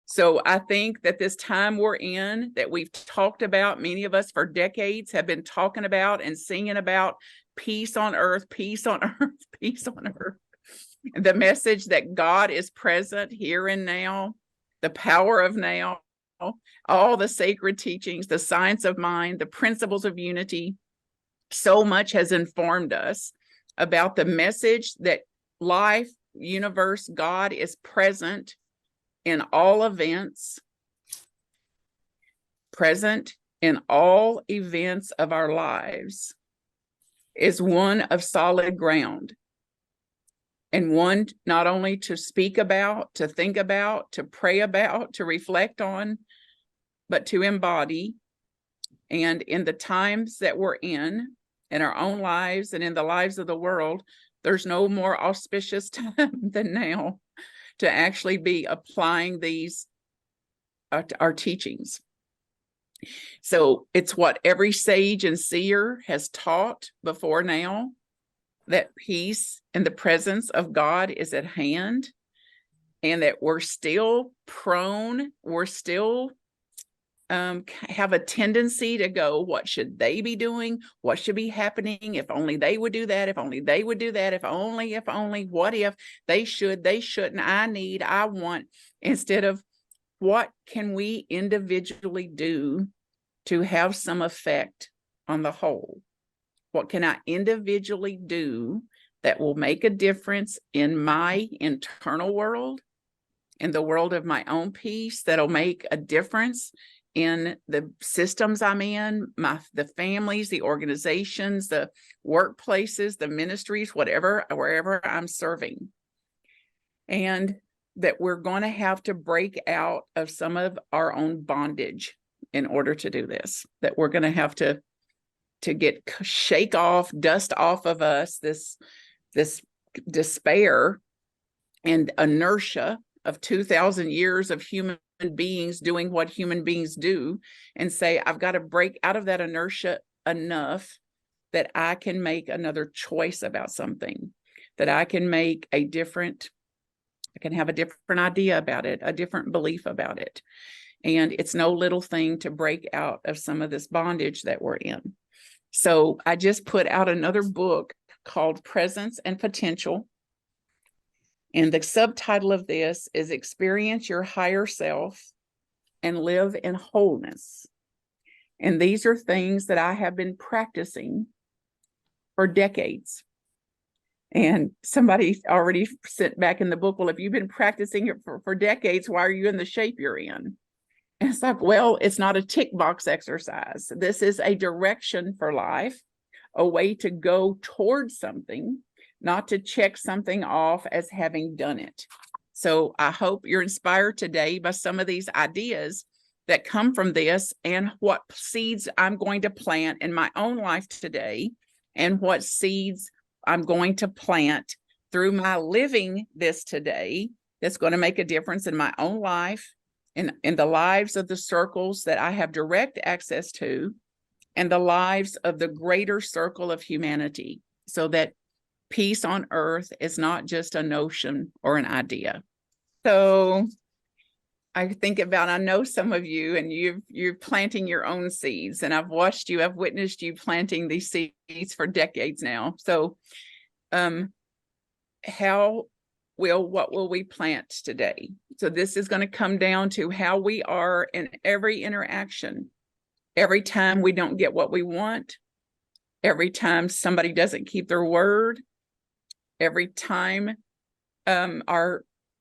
So I think that this time we're in, that we've talked about, many of us for decades have been talking about and singing about peace on earth, peace on earth, peace on earth. The message that God is present here and now, the power of now, all the sacred teachings, the science of mind, the principles of unity. So much has informed us about the message that life, universe, God is present in all events, present in all events of our lives, is one of solid ground, and one not only to speak about, to think about, to pray about, to reflect on, but to embody. And in the times that we're in our own lives and in the lives of the world, there's no more auspicious time than now to actually be applying these our teachings. So it's what every sage and seer has taught before now, that peace and the presence of God is at hand, and that we're still prone, we're still have a tendency to go, what should they be doing? What should be happening? If only they would do that, if only they would do that, if only, what if they should, they shouldn't, I need, I want, instead of what can we individually do to have some effect on the whole? What can I individually do that will make a difference in my internal world, in the world of my own peace, that'll make a difference in the systems I'm in, the families, the organizations, the workplaces, the ministries, wherever I'm serving. And that we're going to have to break out of some of our own bondage in order to do this, that we're going to have to shake off, dust off of us this despair and inertia of 2,000 years of human beings doing what human beings do, and say, I've got to break out of that inertia enough that I can make another choice about something, that I can have a different idea about it, a different belief about it. And it's no little thing to break out of some of this bondage that we're in. So I just put out another book called Presence and Potential. And the subtitle of this is Experience Your Higher Self and Live in Wholeness. And these are things that I have been practicing for decades. And somebody already sent back in the book, well, if you've been practicing it for decades, why are you in the shape you're in? And it's like, well, it's not a tick box exercise. This is a direction for life, a way to go towards something, not to check something off as having done it. So I hope you're inspired today by some of these ideas that come from this, and what seeds I'm going to plant in my own life today, and what seeds I'm going to plant through my living this today that's going to make a difference in my own life, in the lives of the circles that I have direct access to, and the lives of the greater circle of humanity, so that peace on earth is not just a notion or an idea. So I think about, I know some of you, and you're planting your own seeds, and I've witnessed you planting these seeds for decades now. So what will we plant today? So this is going to come down to how we are in every interaction. Every time we don't get what we want, every time somebody doesn't keep their word, every time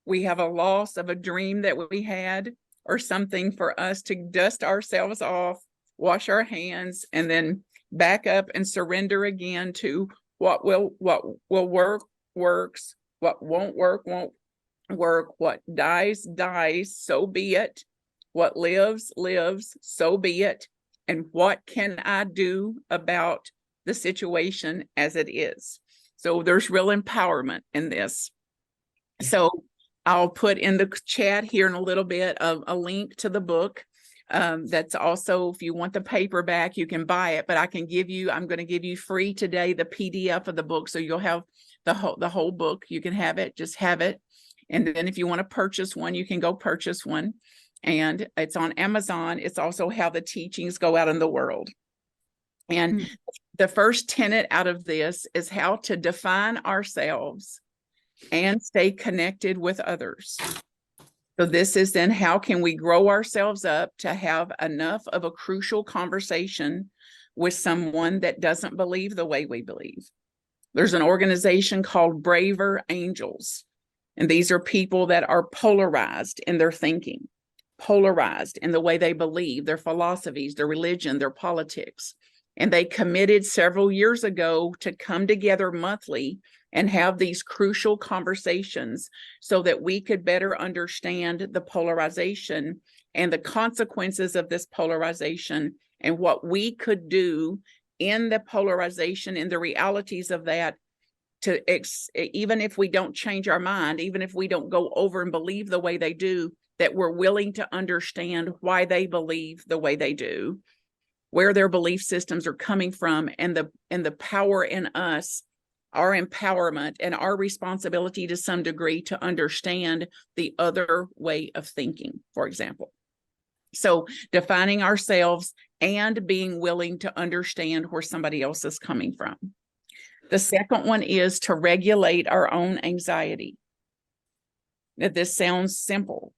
we have a loss of a dream that we had, or something, for us to dust ourselves off, wash our hands, and then back up and surrender again to what will work, works, what won't work, what dies, so be it, what lives, so be it, and what can I do about the situation as it is. So there's real empowerment in this. So I'll put in the chat here in a little bit a link to the book. That's also, if you want the paperback, you can buy it, but I'm going to give you free today the PDF of the book. So you'll have the whole book. You can have it, just have it. And then if you want to purchase one, you can go purchase one. And it's on Amazon. It's also how the teachings go out in the world. And the first tenet out of this is how to define ourselves and stay connected with others. So this is then how can we grow ourselves up to have enough of a crucial conversation with someone that doesn't believe the way we believe. There's an organization called Braver Angels, and these are people that are polarized in their thinking, polarized in the way they believe, their philosophies, their religion, their politics. And they committed several years ago to come together monthly and have these crucial conversations so that we could better understand the polarization and the consequences of this polarization and what we could do in the polarization and the realities of that to even if we don't change our mind, even if we don't go over and believe the way they do, that we're willing to understand why they believe the way they do, where their belief systems are coming from, and the power in us, our empowerment and our responsibility to some degree to understand the other way of thinking, for example. So defining ourselves and being willing to understand where somebody else is coming from. The second one is to regulate our own anxiety. Now, this sounds simple.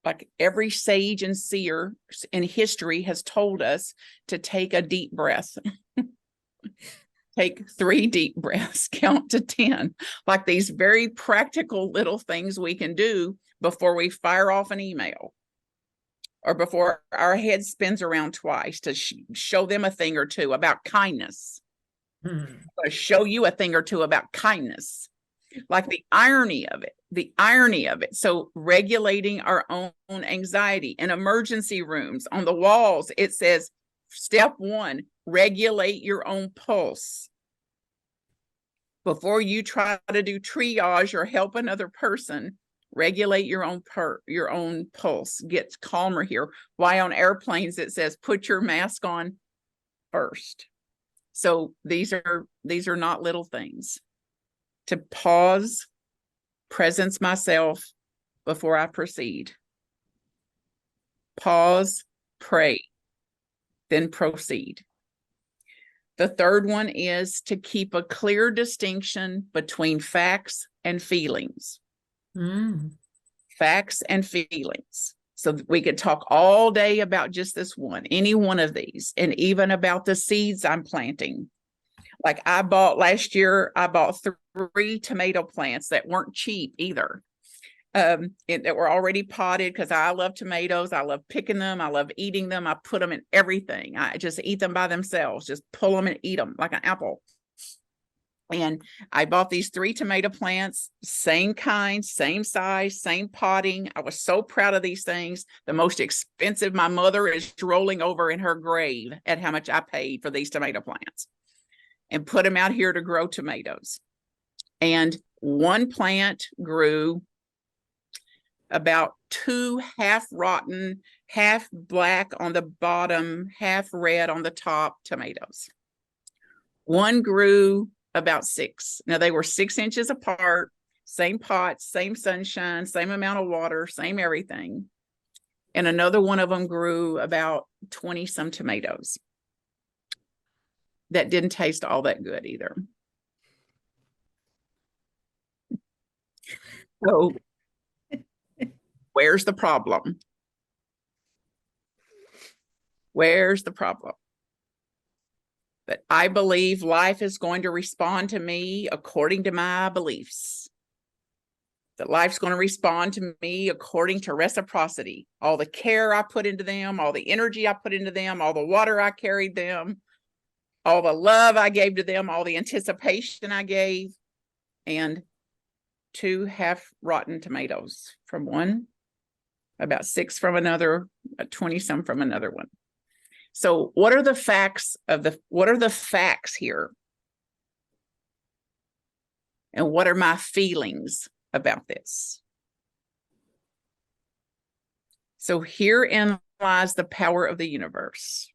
Like every sage and seer in history has told us to take a deep breath. Take 3 deep breaths, count to 10, like these very practical little things we can do before we fire off an email or before our head spins around twice to show them a thing or two about kindness. Or show you a thing or two about kindness, like the irony of it. So regulating our own anxiety. In emergency rooms, on the walls, it says, step 1, regulate your own pulse. Before you try to do triage or help another person, regulate your own pulse. Get calmer here. Why on airplanes it says put your mask on first. So these are not little things. To pause, presence myself before I proceed. Pause, pray, then proceed. The third one is to keep a clear distinction between facts and feelings. Facts and feelings. So we could talk all day about just this one, any one of these, and even about the seeds I'm planting. Like last year, I bought 3 tomato plants that weren't cheap either. That were already potted because I love tomatoes. I love picking them. I love eating them. I put them in everything. I just eat them by themselves, just pull them and eat them like an apple. And I bought these 3 tomato plants, same kind, same size, same potting. I was so proud of these things. The most expensive, my mother is rolling over in her grave at how much I paid for these tomato plants, and put them out here to grow tomatoes. And one plant grew about 2 half rotten, half black on the bottom, half red on the top tomatoes. One grew about 6. Now they were 6 inches apart, same pot, same sunshine, same amount of water, same everything. And another one of them grew about 20 some tomatoes that didn't taste all that good either. So where's the problem? Where's the problem? That I believe life is going to respond to me according to my beliefs. That life's going to respond to me according to reciprocity. All the care I put into them, all the energy I put into them, all the water I carried them, all the love I gave to them, all the anticipation I gave, and 2 half rotten tomatoes from one, about 6 from another, 20 some from another one. So what are the facts here? And what are my feelings about this? So herein lies the power of the universe.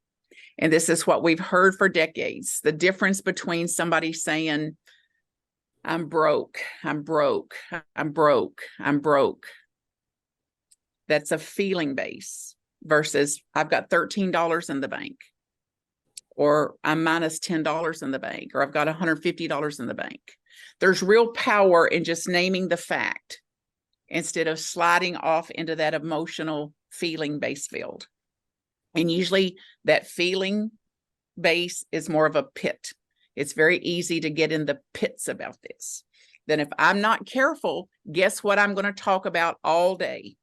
And this is what we've heard for decades. The difference between somebody saying, I'm broke. I'm broke. I'm broke. I'm broke. That's a feeling base versus I've got $13 in the bank, or I'm minus $10 in the bank, or I've got $150 in the bank. There's real power in just naming the fact instead of sliding off into that emotional feeling base field. And usually that feeling base is more of a pit. It's very easy to get in the pits about this. Then if I'm not careful, guess what I'm going to talk about all day?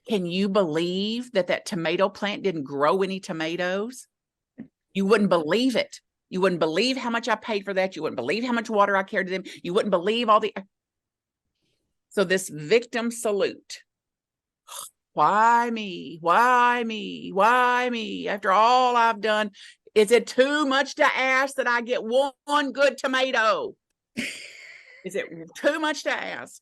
Can you believe that tomato plant didn't grow any tomatoes? You wouldn't believe it. You wouldn't believe how much I paid for that. You wouldn't believe how much water I carried to them. You wouldn't believe all the... So this victim salute. Why me? Why me? Why me? After all I've done, is it too much to ask that I get one good tomato? Is it too much to ask?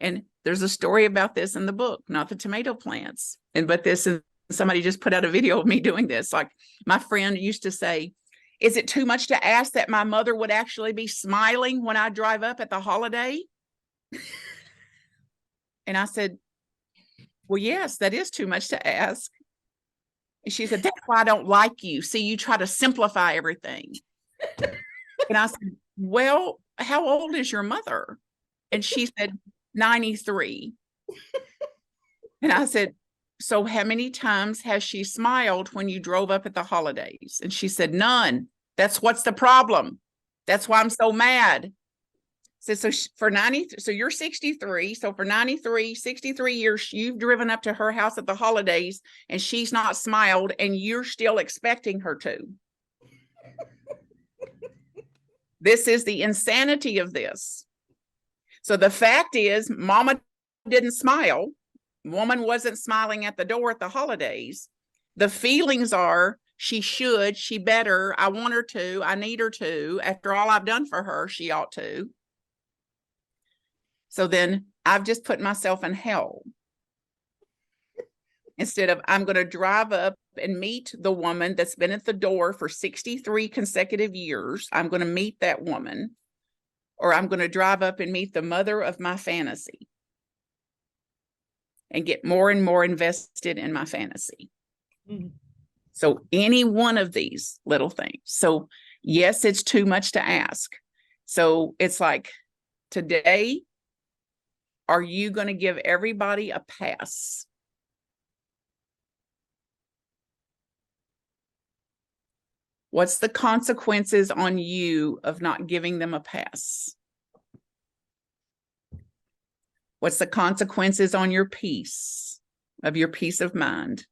And there's a story about this in the book, not the tomato plants. But this is, somebody just put out a video of me doing this. Like, my friend used to say, is it too much to ask that my mother would actually be smiling when I drive up at the holiday? And I said, well, yes, that is too much to ask. And she said, that's why I don't like you. See, you try to simplify everything. And I said, well, how old is your mother? And she said, 93. And I said, so how many times has she smiled when you drove up at the holidays? And she said, none. That's what's the problem. That's why I'm so mad. So for 90, so you're 63. So for 63 years, you've driven up to her house at the holidays and she's not smiled and you're still expecting her to. This is the insanity of this. So the fact is, mama didn't smile. Woman wasn't smiling at the door at the holidays. The feelings are, she should, she better, I want her to, I need her to. After all I've done for her, she ought to. So then I've just put myself in hell. Instead of, I'm going to drive up and meet the woman that's been at the door for 63 consecutive years. I'm going to meet that woman. Or I'm going to drive up and meet the mother of my fantasy and get more and more invested in my fantasy. Mm-hmm. So any one of these little things. So yes, it's too much to ask. So it's like, today, are you going to give everybody a pass? What's the consequences on you of not giving them a pass? What's the consequences on your peace, of your peace of mind?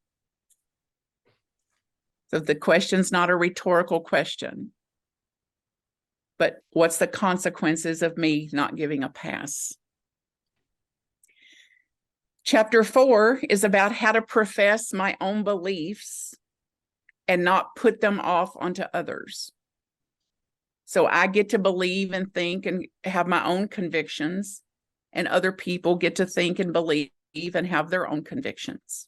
So the question's not a rhetorical question, but what's the consequences of me not giving a pass? Chapter 4 is about how to profess my own beliefs and not put them off onto others. So I get to believe and think and have my own convictions, and other people get to think and believe and have their own convictions.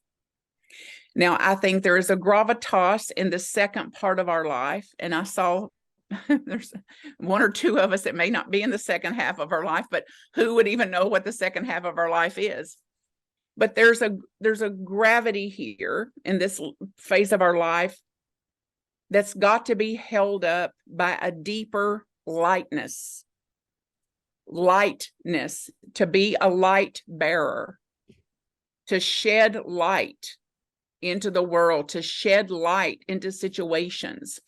Now, I think there is a gravitas in the second part of our life, and I saw there's one or two of us that may not be in the second half of our life, but who would even know what the second half of our life is? But there's a gravity here in this phase of our life that's got to be held up by a deeper lightness, to be a light bearer, to shed light into the world, to shed light into situations.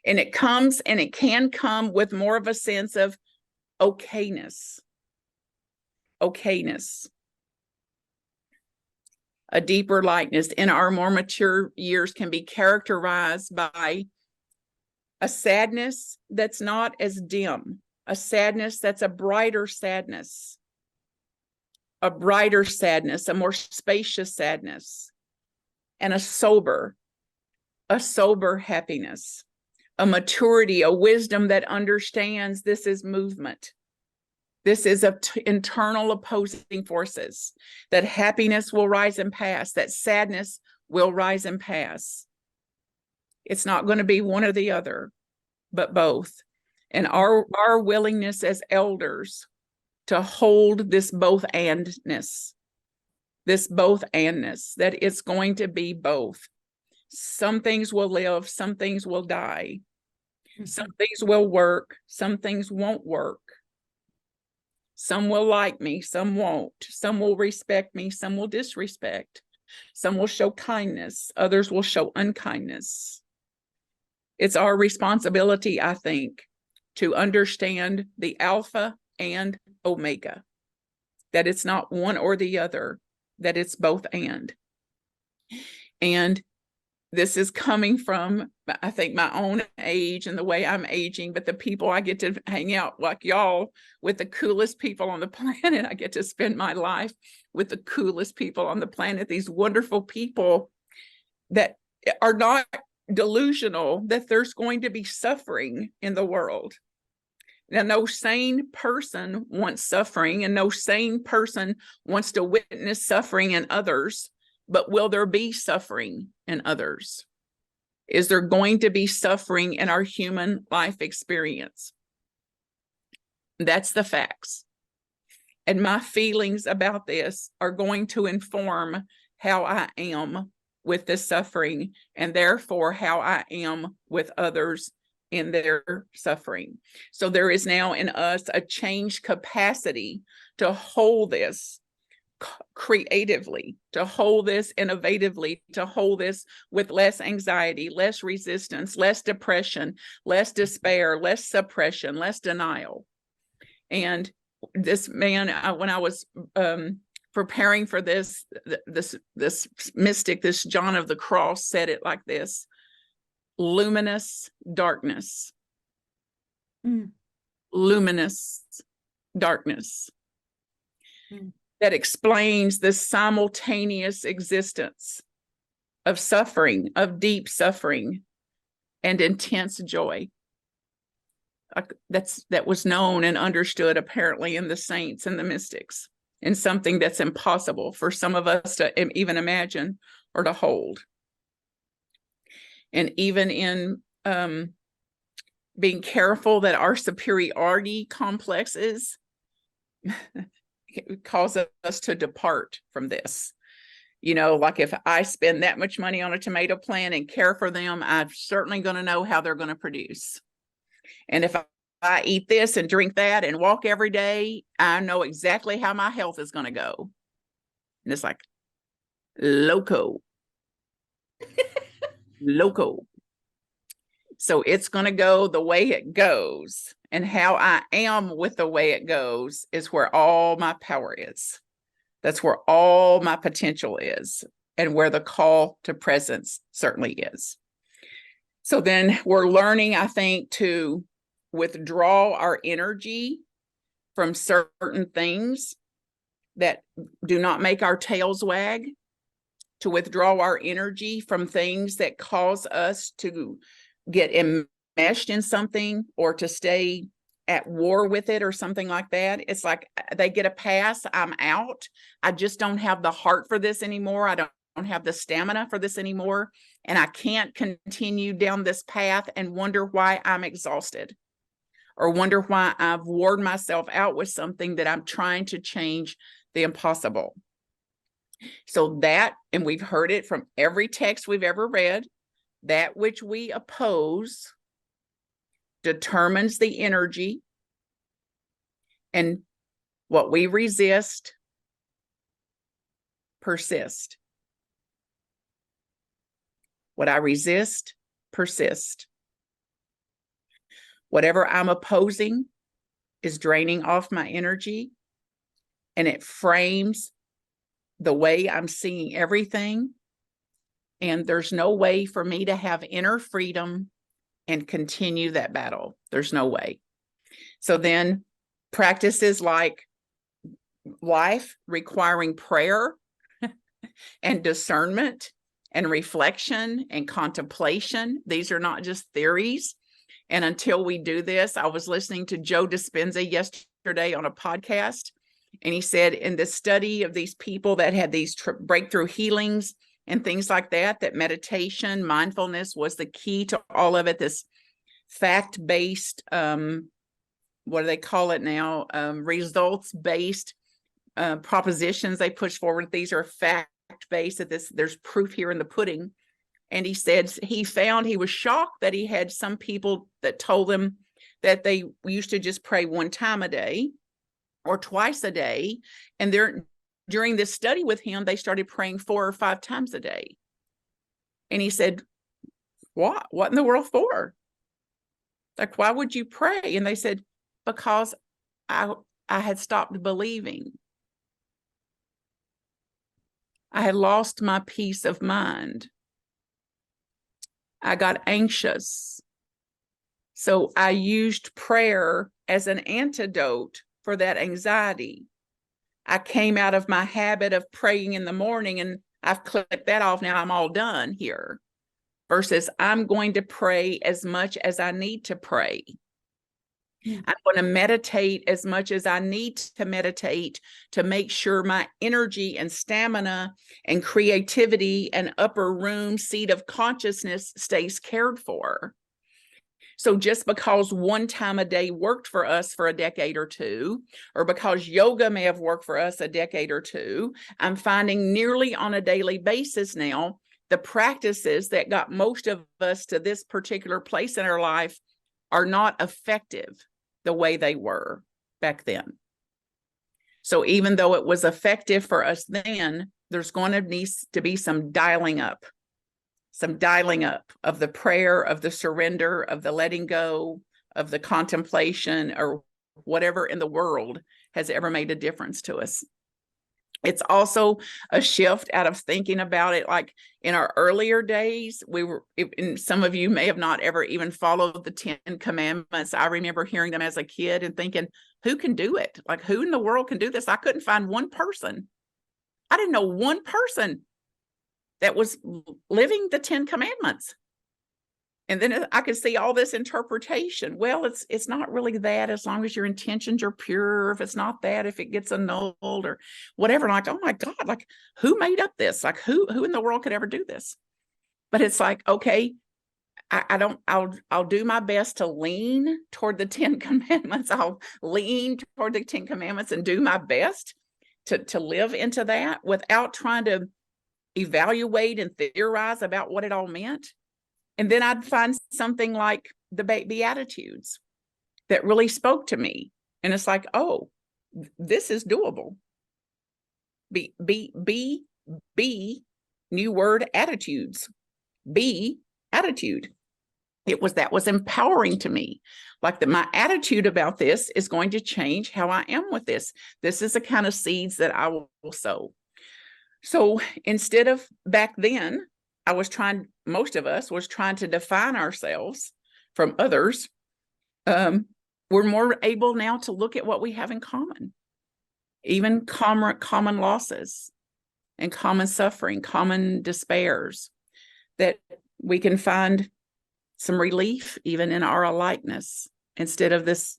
And it comes, and it can come with more of a sense of okayness. A deeper lightness in our more mature years can be characterized by a sadness that's not as dim, a sadness that's a brighter sadness, a more spacious sadness, and a sober happiness, a maturity, a wisdom that understands this is movement. This is internal opposing forces, that happiness will rise and pass, that sadness will rise and pass. It's not going to be one or the other, but both. And our willingness as elders to hold this both andness, that it's going to be both. Some things will live, some things will die. Some things will work, some things won't work. Some will like me, some won't. Some will respect me, some will disrespect. Some will show kindness, others will show unkindness. It's our responsibility, I think, to understand the Alpha and Omega, that it's not one or the other, that it's both and. And this is coming from, I think, my own age and the way I'm aging, but the people I get to hang out like y'all with, the coolest people on the planet. I get to spend my life with the coolest people on the planet, these wonderful people that are not delusional that there's going to be suffering in the world. Now, no sane person wants suffering, and no sane person wants to witness suffering in others. But will there be suffering in others? Is there going to be suffering in our human life experience? That's the facts. And my feelings about this are going to inform how I am with this suffering, and therefore how I am with others in their suffering. So there is now in us a changed capacity to hold this creatively, to hold this innovatively, to hold this with less anxiety, less resistance, less depression, less despair, less suppression, less denial. And this man, when I was preparing for this mystic, this John of the Cross, said it like this: luminous darkness. Luminous darkness. That explains the simultaneous existence of suffering, of deep suffering, and intense joy. That was known and understood apparently in the saints and the mystics, and something that's impossible for some of us to even imagine or to hold. And even in being careful that our superiority complexes cause us to depart from this. You know, like if I spend that much money on a tomato plant and care for them, I'm certainly going to know how they're going to produce. And if I eat this and drink that and walk every day, I know exactly how my health is going to go. And it's like, loco. Loco. So it's going to go the way it goes. And how I am with the way it goes is where all my power is. That's where all my potential is, and where the call to presence certainly is. So then we're learning, I think, to withdraw our energy from certain things that do not make our tails wag, to withdraw our energy from things that cause us to get enmeshed in something or to stay at war with it or something like that. It's like they get a pass, I'm out. I just don't have the heart for this anymore. I don't have the stamina for this anymore. And I can't continue down this path and wonder why I'm exhausted, or wonder why I've worn myself out with something that I'm trying to change the impossible. So that, and we've heard it from every text we've ever read, that which we oppose determines the energy, and what we resist persists. What I resist persists. Whatever I'm opposing is draining off my energy, and it frames the way I'm seeing everything. And there's no way for me to have inner freedom and continue that battle. There's no way. So then practices like life requiring prayer and discernment and reflection and contemplation. These are not just theories. And until we do this, I was listening to Joe Dispenza yesterday on a podcast, and he said in the study of these people that had these breakthrough healings and things like that, that meditation, mindfulness was the key to all of it. This fact-based, what do they call it now? Results-based propositions they push forward. These are fact-based, that there's proof here in the pudding. And he said he was shocked that he had some people that told him that they used to just pray one time a day or twice a day. And during this study with him, they started praying 4 or 5 times a day. And he said, what in the world for? Like, why would you pray? And they said, because I had stopped believing. I had lost my peace of mind. I got anxious. So I used prayer as an antidote for that anxiety. I came out of my habit of praying in the morning, and I've clicked that off. Now I'm all done here. Versus I'm going to pray as much as I need to pray. I'm going to meditate as much as I need to meditate to make sure my energy and stamina and creativity and upper room seat of consciousness stays cared for. So just because one time a day worked for us for a decade or two, or because yoga may have worked for us a decade or two, I'm finding nearly on a daily basis now, the practices that got most of us to this particular place in our life are not effective the way they were back then. So even though it was effective for us then, there's going to need to be some dialing up of the prayer, of the surrender, of the letting go, of the contemplation, or whatever in the world has ever made a difference to us. It's also a shift out of thinking about it like in our earlier days. And some of you may have not ever even followed the 10 Commandments. I remember hearing them as a kid and thinking, who can do it? Like, who in the world can do this? I couldn't find one person. I didn't know one person that was living the 10 Commandments. And then I could see all this interpretation. Well, it's not really that, as long as your intentions are pure. If it's not that, if it gets annulled or whatever. Like, oh my God, like, who made up this? Like, who in the world could ever do this? But it's like, okay, I'll do my best to lean toward the 10 Commandments. I'll lean toward the 10 Commandments and do my best to live into that without trying to evaluate and theorize about what it all meant. And then I'd find something like the Beatitudes that really spoke to me. And it's like, oh, this is doable. Be, new word, attitudes. Be, attitude. That was empowering to me. Like my attitude about this is going to change how I am with this. This is the kind of seeds that I will sow. So instead of back then, most of us was trying to define ourselves from others. We're more able now to look at what we have in common, even common losses and common suffering, common despairs, that we can find some relief even in our alikeness instead of this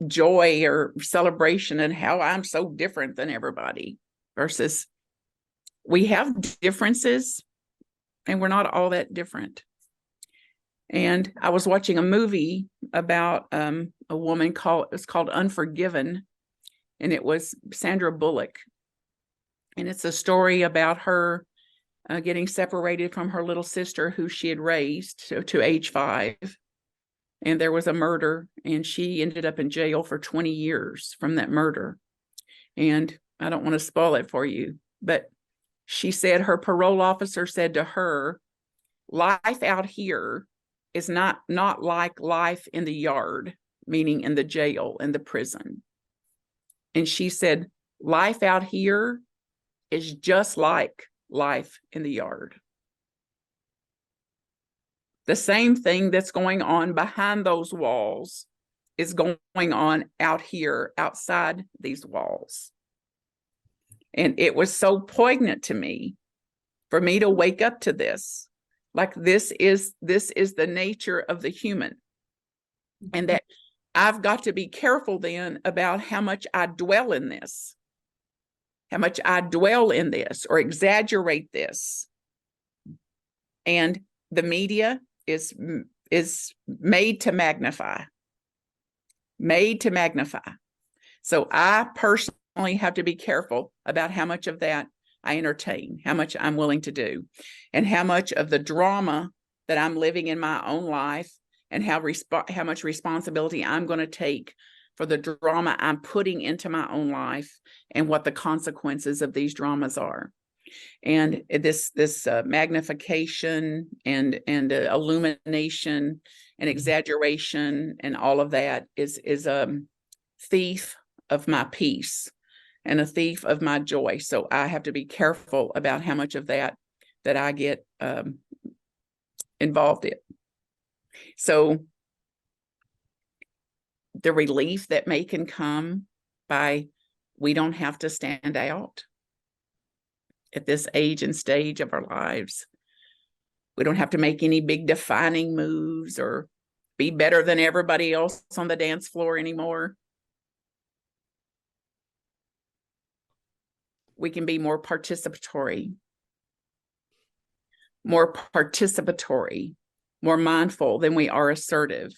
joy or celebration and how I'm so different than everybody, versus we have differences and we're not all that different. And I was watching a movie about a woman it's called Unforgiven, and it was Sandra Bullock. And it's a story about her getting separated from her little sister who she had raised to age 5. And there was a murder, and she ended up in jail for 20 years from that murder. And I don't want to spoil it for you, but she said her parole officer said to her, life out here is not like life in the yard, meaning in the jail, in the prison. And she said, life out here is just like life in the yard. The same thing that's going on behind those walls is going on out here, outside these walls. And it was so poignant to me for me to wake up to this. Like, this is the nature of the human. And that I've got to be careful then about how much I dwell in this, or exaggerate this. And the media is is made to magnify. Made to magnify. So I personally have to be careful about how much of that I entertain, how much I'm willing to do, and how much of the drama that I'm living in my own life, and how much responsibility I'm going to take for the drama I'm putting into my own life, and what the consequences of these dramas are. And this magnification and illumination and exaggeration and all of that is a thief of my peace and a thief of my joy. So I have to be careful about how much of that I get involved in. So the relief that can come by, we don't have to stand out at this age and stage of our lives. We don't have to make any big defining moves or be better than everybody else on the dance floor anymore. We can be more participatory, more mindful than we are assertive,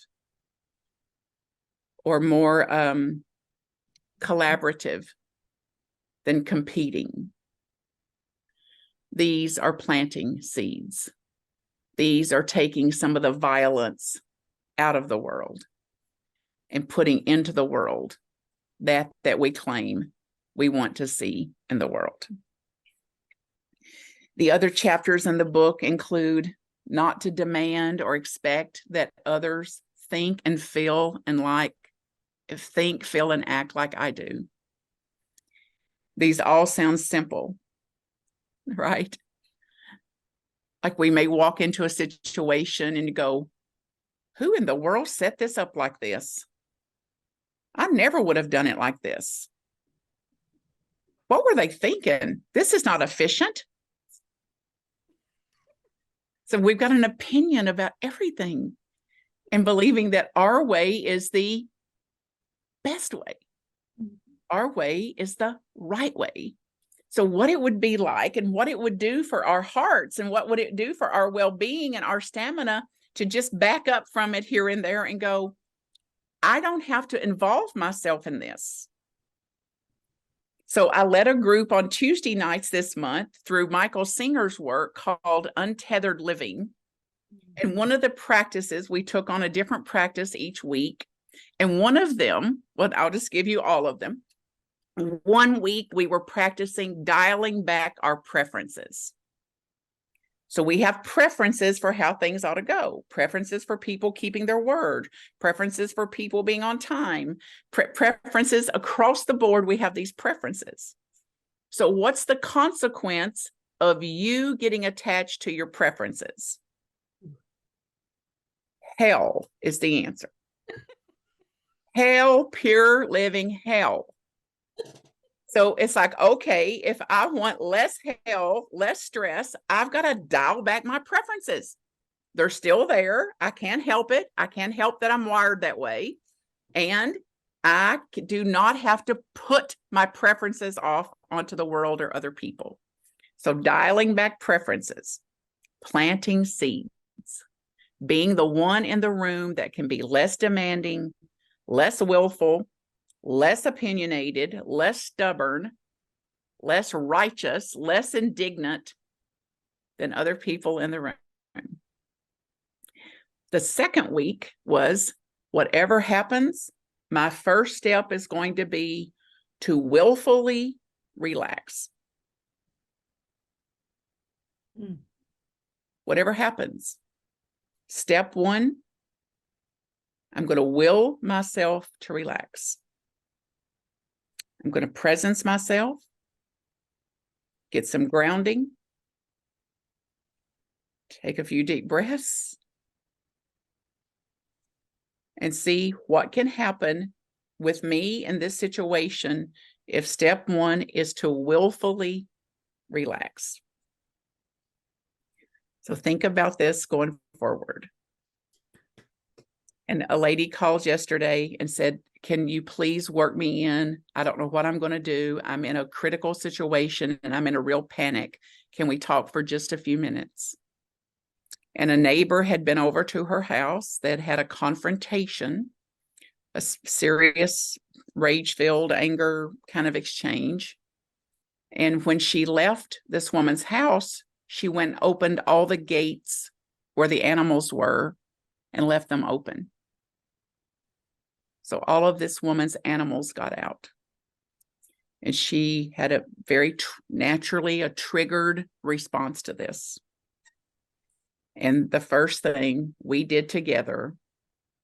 or more collaborative than competing. These are planting seeds. These are taking some of the violence out of the world and putting into the world that we claim we want to see in the world. The other chapters in the book include not to demand or expect that others think and feel and feel and act like I do. These all sound simple, right? Like we may walk into a situation and go, who in the world set this up like this? I never would have done it like this. What were they thinking? This is not efficient. So we've got an opinion about everything and believing that our way is the best way. Our way is the right way. So what it would be like and what it would do for our hearts and what would it do for our well-being and our stamina to just back up from it here and there and go, I don't have to involve myself in this. So I led a group on Tuesday nights this month through Michael Singer's work called Untethered Living. And one of the practices, we took on a different practice each week. And one of them, well, I'll just give you all of them. One week we were practicing dialing back our preferences. So we have preferences for how things ought to go, preferences for people keeping their word, preferences for people being on time, preferences across the board. We have these preferences. So what's the consequence of you getting attached to your preferences? Hell is the answer. Hell, pure living hell. So it's like, okay, if I want less hell, less stress, I've got to dial back my preferences. They're still there. I can't help it. I can't help that I'm wired that way. And I do not have to put my preferences off onto the world or other people. So dialing back preferences, planting seeds, being the one in the room that can be less demanding, less willful, less opinionated, less stubborn, less righteous, less indignant than other people in the room. The second week was, whatever happens, my first step is going to be to willfully relax. Whatever happens. Step one, I'm going to will myself to relax. I'm going to presence myself, get some grounding, take a few deep breaths, and see what can happen with me in this situation if step one is to willfully relax. So think about this going forward. And a lady called yesterday and said, can you please work me in? I don't know what I'm going to do. I'm in a critical situation and I'm in a real panic. Can we talk for just a few minutes? and a neighbor had been over to her house that had a confrontation, a serious rage-filled anger kind of exchange. And when she left this woman's house, she went and opened all the gates where the animals were and left them open. So all of this woman's animals got out. And she had a very naturally a triggered response to this. And the first thing we did together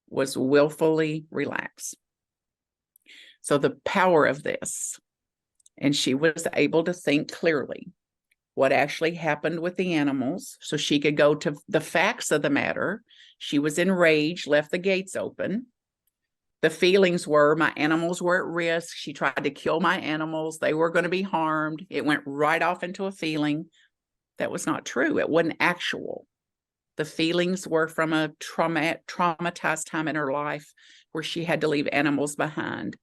was willfully relax. So the power of this, and she was able to think clearly what actually happened with the animals, so she could go to the facts of the matter. She was enraged, left the gates open. The feelings were my animals were at risk. She tried to kill my animals. They were going to be harmed. It went right off into a feeling that was not true. It wasn't actual. The feelings were from a traumatized time in her life where she had to leave animals behind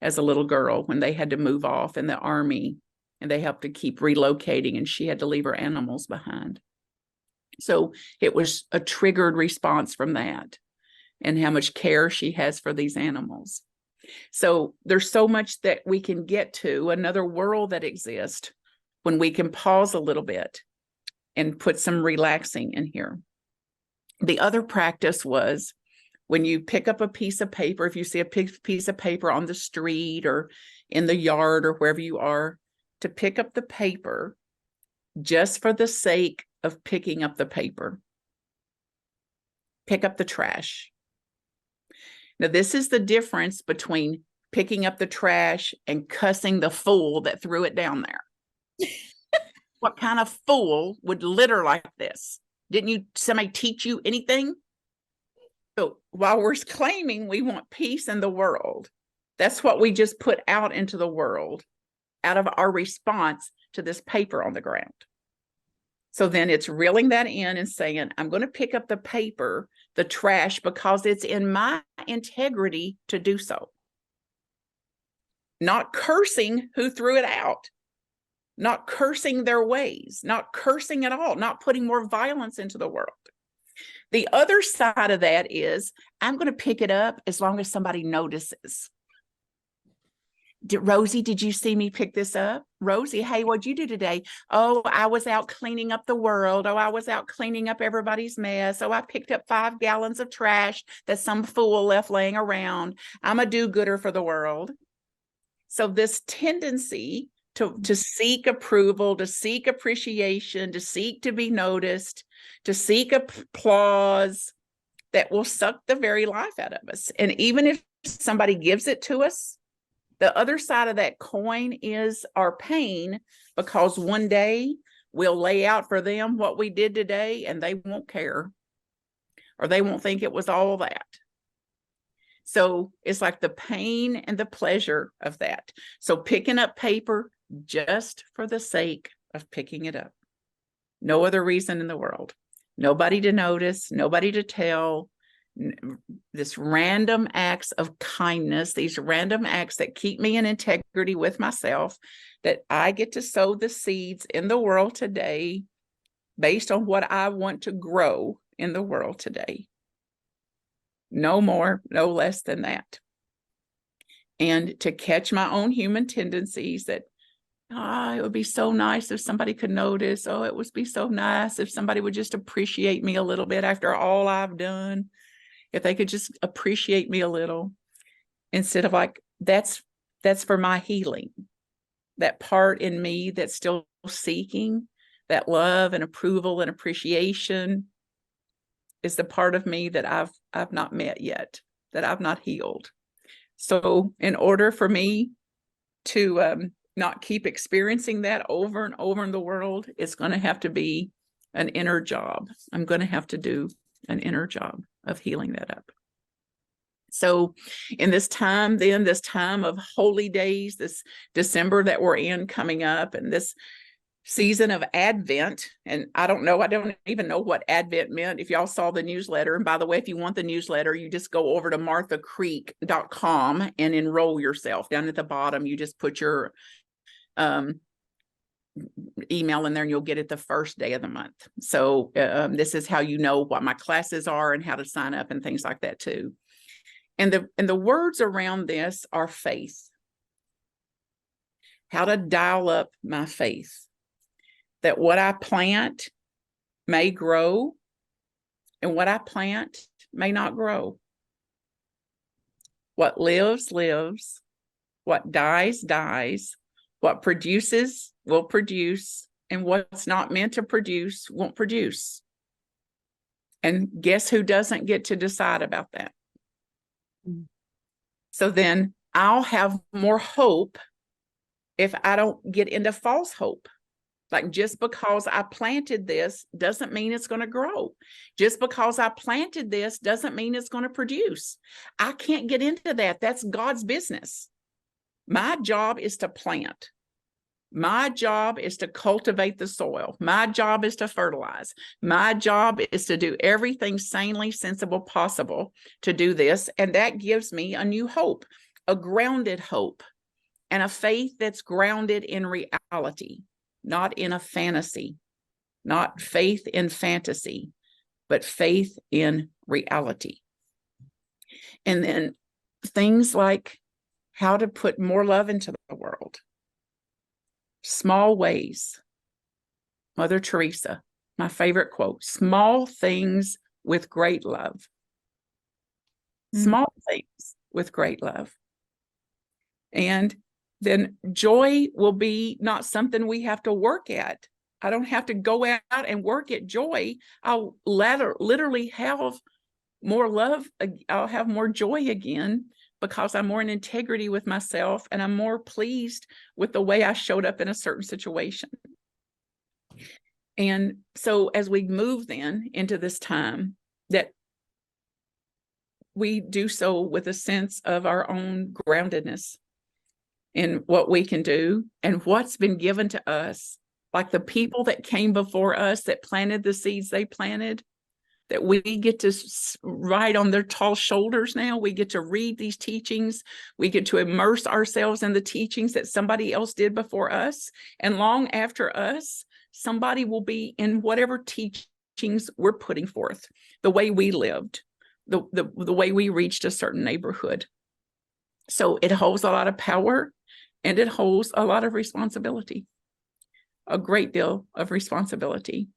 as a little girl when they had to move off in the army and they helped to keep relocating, and she had to leave her animals behind. So it was a triggered response from that and how much care she has for these animals. So there's so much that we can get to, another world that exists when we can pause a little bit and put some relaxing in here. The other practice was when you pick up a piece of paper, if you see a piece of paper on the street or in the yard or wherever you are, to pick up the paper just for the sake of picking up the paper. Pick up the trash. Now, this is the difference between picking up the trash and cussing the fool that threw it down there. What kind of fool would litter like this? Didn't somebody teach you anything? So while we're claiming we want peace in the world, that's what we just put out into the world out of our response to this paper on the ground. So then it's reeling that in and saying, I'm going to pick up the paper, the trash, because it's in my integrity to do so. Not cursing who threw it out, not cursing their ways, not cursing at all, not putting more violence into the world. The other side of that is I'm going to pick it up as long as somebody notices. Rosie, did you see me pick this up? Rosie, hey, what'd you do today? Oh, I was out cleaning up the world. Oh, I was out cleaning up everybody's mess. Oh, I picked up 5 gallons of trash that some fool left laying around. I'm a do-gooder for the world. So this tendency to seek approval, to seek appreciation, to seek to be noticed, to seek applause, that will suck the very life out of us. And even if somebody gives it to us, the other side of that coin is our pain, because one day we'll lay out for them what we did today and they won't care, or they won't think it was all that. So it's like the pain and the pleasure of that. So picking up paper just for the sake of picking it up. No other reason in the world. Nobody to notice, nobody to tell. This random acts of kindness, these random acts that keep me in integrity with myself, that I get to sow the seeds in the world today based on what I want to grow in the world today. No more, no less than that. And to catch my own human tendencies that, it would be so nice if somebody could notice. Oh, it would be so nice if somebody would just appreciate me a little bit after all I've done. If they could just appreciate me a little, instead of like, that's for my healing. That part in me that's still seeking that love and approval and appreciation is the part of me that I've not met yet, that I've not healed. So in order for me to not keep experiencing that over and over in the world, it's going to have to be an inner job. I'm going to have to do an inner job of healing that up. So in this time of holy days, this December that we're in coming up, and this season of Advent, and I don't even know what Advent meant. If y'all saw the newsletter, and by the way, if you want the newsletter, you just go over to marthacreek.com and enroll yourself. Down at the bottom, you just put your email in there and you'll get it the first day of the month. So this is how you know what my classes are and how to sign up and things like that too. And the words around this are faith. How to dial up my faith. That what I plant may grow and what I plant may not grow. What lives, lives. What dies, dies. What produces will produce, and what's not meant to produce won't produce. And guess who doesn't get to decide about that? So then I'll have more hope if I don't get into false hope. Like, just because I planted this doesn't mean it's going to grow. Just because I planted this doesn't mean it's going to produce. I can't get into that. That's God's business. My job is to plant. My job is to cultivate the soil. My job is to fertilize. My job is to do everything sanely, sensible possible to do this. And that gives me a new hope, a grounded hope, and a faith that's grounded in reality, not in a fantasy, not faith in fantasy, but faith in reality. And then things like how to put more love into the world. Small ways. Mother Teresa, my favorite quote, small things with great love. Small things with great love. And then joy will be not something we have to work at. I don't have to go out and work at joy. I'll literally have more love. I'll have more joy again because I'm more in integrity with myself and I'm more pleased with the way I showed up in a certain situation. And so as we move then into this time, that we do so with a sense of our own groundedness in what we can do and what's been given to us, like the people that came before us that planted the seeds they planted, that we get to ride on their tall shoulders now. We get to read these teachings. We get to immerse ourselves in the teachings that somebody else did before us. And long after us, somebody will be in whatever teachings we're putting forth, the way we lived, the way we reached a certain neighborhood. So it holds a lot of power and it holds a lot of responsibility, a great deal of responsibility.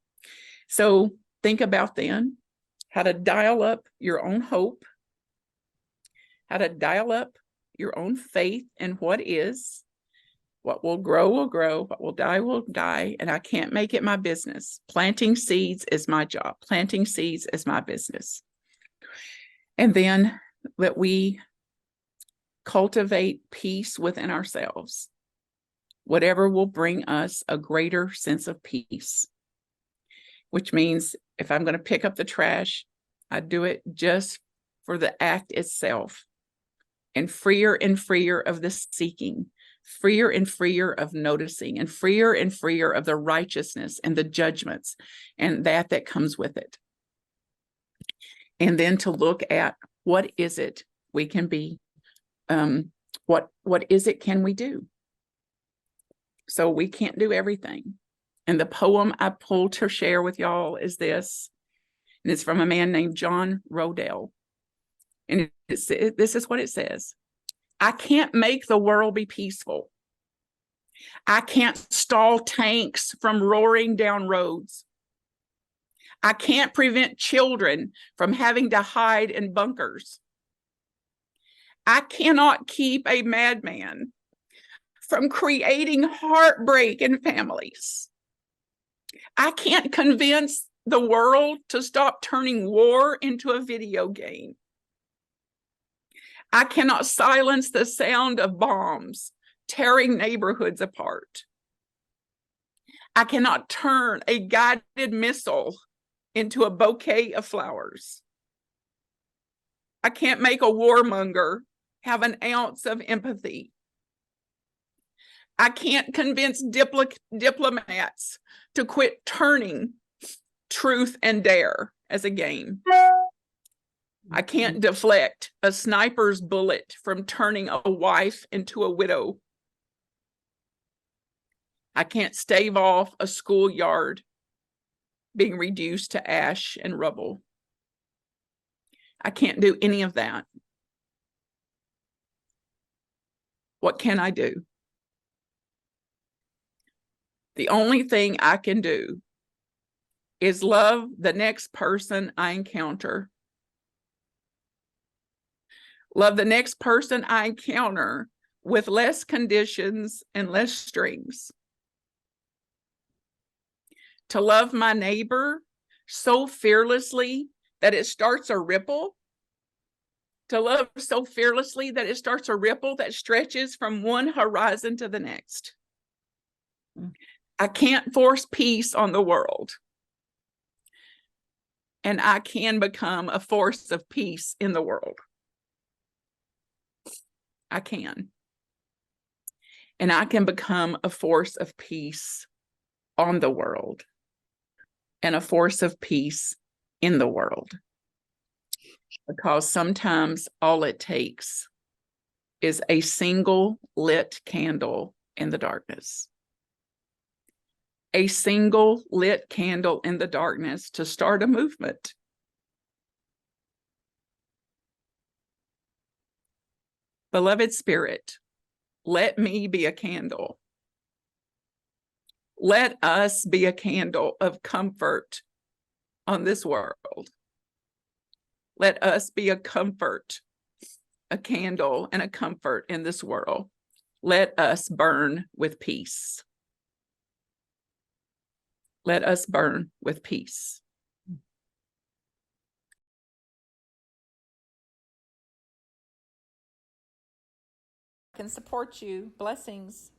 So think about then how to dial up your own hope, how to dial up your own faith in what is. What will grow will grow, what will die, and I can't make it my business. Planting seeds is my job. Planting seeds is my business. And then that we cultivate peace within ourselves, whatever will bring us a greater sense of peace, which means if I'm going to pick up the trash, I do it just for the act itself, and freer of the seeking, freer and freer of noticing, and freer of the righteousness and the judgments and that comes with it. And then to look at what is it we can be, what is it can we do? So we can't do everything. And the poem I pulled to share with y'all is this, and it's from a man named John Rodell. And this is what it says. I can't make the world be peaceful. I can't stall tanks from roaring down roads. I can't prevent children from having to hide in bunkers. I cannot keep a madman from creating heartbreak in families. I can't convince the world to stop turning war into a video game. I cannot silence the sound of bombs tearing neighborhoods apart. I cannot turn a guided missile into a bouquet of flowers. I can't make a warmonger have an ounce of empathy. I can't convince diplomats to quit turning truth and dare as a game. I can't deflect a sniper's bullet from turning a wife into a widow. I can't stave off a schoolyard being reduced to ash and rubble. I can't do any of that. What can I do? The only thing I can do is love the next person I encounter. Love the next person I encounter with less conditions and less strings. To love my neighbor so fearlessly that it starts a ripple. To love so fearlessly that it starts a ripple that stretches from one horizon to the next. I can't force peace on the world. And I can become a force of peace in the world. I can. And I can become a force of peace on the world and a force of peace in the world. Because sometimes all it takes is a single lit candle in the darkness. A single lit candle in the darkness to start a movement. Beloved Spirit, let me be a candle. Let us be a candle of comfort on this world. Let us be a comfort, a candle and a comfort in this world. Let us burn with peace. Let us burn with peace. Can support you. Blessings.